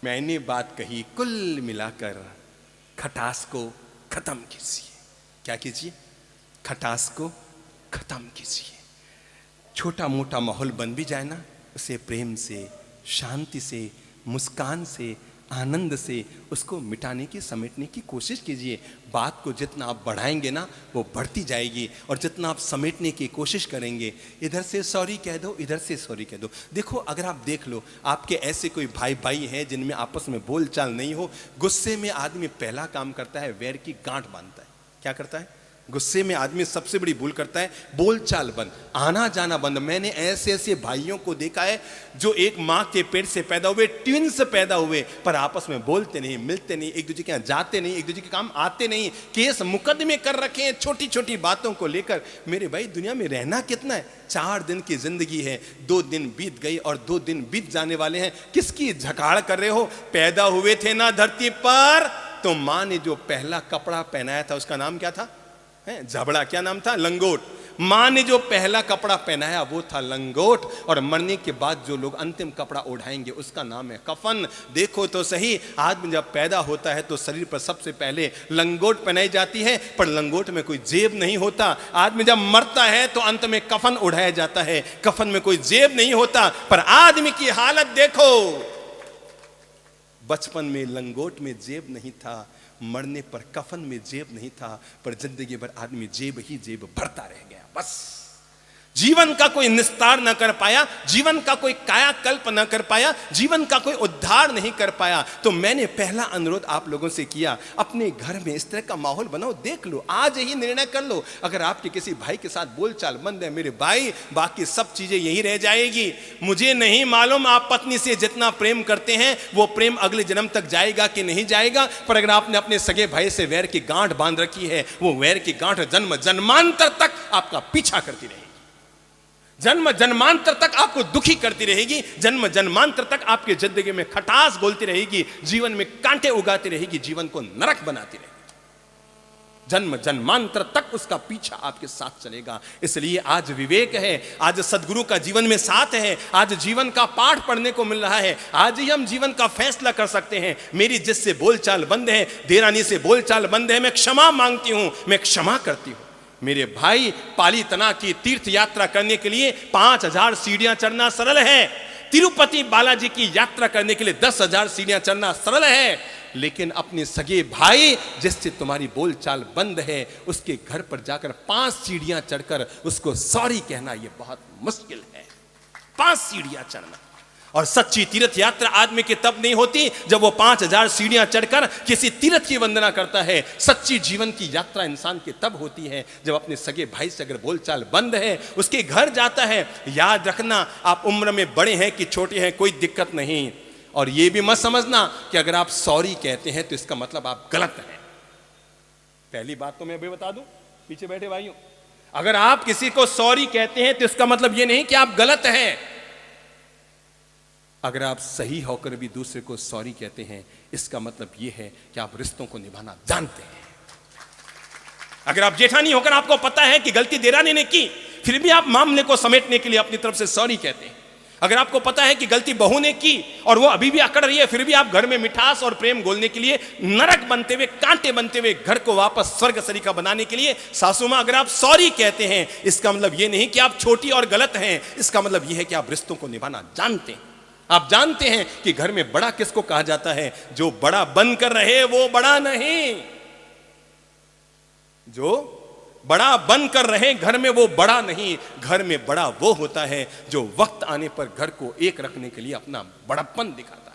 मैंने बात कही, कुल मिलाकर खटास को खत्म कीजिए। क्या कीजिए? खटास को खत्म कीजिए। छोटा मोटा माहौल बन भी जाए ना, उसे प्रेम से, शांति से, मुस्कान से, आनंद से उसको मिटाने की, समेटने की कोशिश कीजिए। बात को जितना आप बढ़ाएंगे ना, वो बढ़ती जाएगी, और जितना आप समेटने की कोशिश करेंगे, इधर से सॉरी कह दो, इधर से सॉरी कह दो। देखो, अगर आप देख लो, आपके ऐसे कोई भाई भाई हैं जिनमें आपस में बोलचाल नहीं हो, गुस्से में आदमी पहला काम करता है, वैर की गांठ बांधता है। क्या करता है? गुस्से में आदमी सबसे बड़ी भूल करता है, बोलचाल बंद, आना जाना बंद। मैंने ऐसे ऐसे भाइयों को देखा है जो एक माँ के पेट से पैदा हुए, ट्विन्स पैदा हुए, पर आपस में बोलते नहीं, मिलते नहीं, एक दूसरे के यहाँ जाते नहीं, एक दूसरे के काम आते नहीं, केस मुकदमे कर रखे हैं छोटी छोटी बातों को लेकर। मेरे भाई, दुनिया में रहना कितना है? 4 दिन की जिंदगी है, 2 दिन बीत गई और 2 दिन बीत जाने वाले हैं। किसकी झकाड़ कर रहे हो? पैदा हुए थे ना धरती पर, तो माँ ने जो पहला कपड़ा पहनाया था उसका नाम क्या था? जबड़ा। क्या नाम था? लंगोट। माँ ने जो पहला कपड़ा पहनाया वो था लंगोट, और मरने के बाद जो लोग अंतिम कपड़ा ओढ़ाएंगे उसका नाम है कफन। देखो तो सही, आदमी जब पैदा होता है तो शरीर पर सबसे पहले लंगोट पहनाई जाती है, पर लंगोट में कोई जेब नहीं होता। आदमी जब मरता है तो अंत में कफन ओढ़ाया जाता है, कफन में कोई जेब नहीं होता। पर आदमी की हालत देखो, बचपन में लंगोट में जेब नहीं था, मरने पर कफन में जेब नहीं था, पर जिंदगी भर आदमी जेब ही जेब भरता रह गया। बस जीवन का कोई निस्तार न कर पाया, जीवन का कोई कायाकल्प न कर पाया, जीवन का कोई उद्धार नहीं कर पाया। तो मैंने पहला अनुरोध आप लोगों से किया, अपने घर में इस तरह का माहौल बनाओ। देख लो, आज ही निर्णय कर लो। अगर आपके किसी भाई के साथ बोलचाल बंद है, मेरे भाई, बाकी सब चीजें यही रह जाएगी। मुझे नहीं मालूम आप पत्नी से जितना प्रेम करते हैं वो प्रेम अगले जन्म तक जाएगा कि नहीं जाएगा, पर अगर आपने अपने सगे भाई से वैर की गांठ बांध रखी है, वो वैर की गांठ जन्म जन्मांतर तक आपका पीछा करती रहेगी, जन्म जन्मांतर तक आपको दुखी करती रहेगी, जन्म जन्मांतर तक आपकी जिंदगी में खटास घोलती रहेगी, जीवन में कांटे उगाती रहेगी, जीवन को नरक बनाती रहेगी। जन्म जन्मांतर तक उसका पीछा आपके साथ चलेगा। इसलिए आज विवेक है, आज सदगुरु का जीवन में साथ है, आज जीवन का पाठ पढ़ने को मिल रहा है, आज ही हम जीवन का फैसला कर सकते हैं। मेरी जिससे बोलचाल बंद है, देरानी से बोलचाल बंद है, मैं क्षमा मांगती हूं, मैं क्षमा करती हूं। मेरे भाई, पाली तना की तीर्थ यात्रा करने के लिए 5000 सीढ़ियां चढ़ना सरल है, तिरुपति बालाजी की यात्रा करने के लिए 10,000 सीढ़ियां चढ़ना सरल है, लेकिन अपने सगे भाई जिससे तुम्हारी बोलचाल बंद है, उसके घर पर जाकर 5 सीढ़ियां चढ़कर उसको सॉरी कहना, यह बहुत मुश्किल है। 5 सीढ़ियां चढ़ना। और सच्ची तीर्थ यात्रा आदमी की तब नहीं होती जब वो 5000 सीढ़ियां चढ़कर किसी तीर्थ की वंदना करता है। सच्ची जीवन की यात्रा इंसान की तब होती है जब अपने सगे भाई से अगर बोलचाल बंद है, उसके घर जाता है। याद रखना, आप उम्र में बड़े हैं कि छोटे हैं, कोई दिक्कत नहीं। और ये भी मत समझना कि अगर आप सॉरी कहते हैं तो इसका मतलब आप गलत हैं। पहली बात तो मैं अभी बता दूं पीछे बैठे भाइयों, अगर आप किसी को सॉरी कहते हैं तो इसका मतलब ये नहीं कि आप गलत हैं। अगर आप सही होकर भी दूसरे को सॉरी कहते हैं, इसका मतलब यह है कि आप रिश्तों को निभाना जानते हैं। अगर आप जेठानी होकर आपको पता है कि गलती देरानी ने की, फिर भी आप मामले को समेटने के लिए अपनी तरफ से सॉरी कहते हैं। अगर आपको पता है कि गलती बहू ने की और वो अभी भी अकड़ रही है, फिर भी आप घर में मिठास और प्रेम घोलने के लिए, नरक बनते हुए, कांटे बनते हुए घर को वापस स्वर्ग सरीखा बनाने के लिए, सासू मां, अगर आप सॉरी कहते हैं, इसका मतलब ये नहीं कि आप छोटी और गलत हैं, इसका मतलब यह है कि आप रिश्तों को निभाना जानते हैं। आप जानते हैं कि घर में बड़ा किसको कहा जाता है? जो बड़ा बनकर रहे वो बड़ा नहीं, जो बड़ा बनकर रहे घर में वो बड़ा नहीं। घर में बड़ा वो होता है जो वक्त आने पर घर को एक रखने के लिए अपना बड़प्पन दिखाता है।